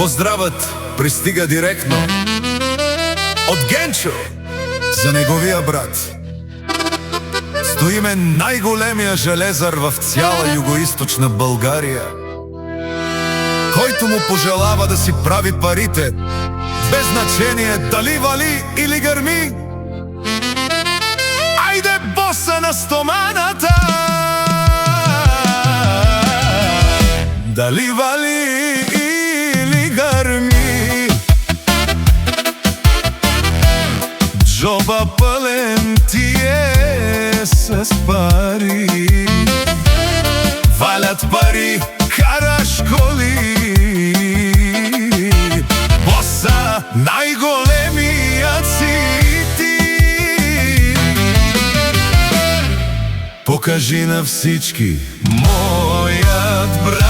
Поздравът пристига директно от Генчо за неговия брат. Стоиме най-големия железар в цяла югоизточна България, който му пожелава да си прави парите, без значение дали вали или гърми. Айде, боса на стоманата, дали вали или гърми. Джоба пълен ти е с пари, валят пари, караш коли. Боса, най-големият си ти. Покажи на всички моят брат.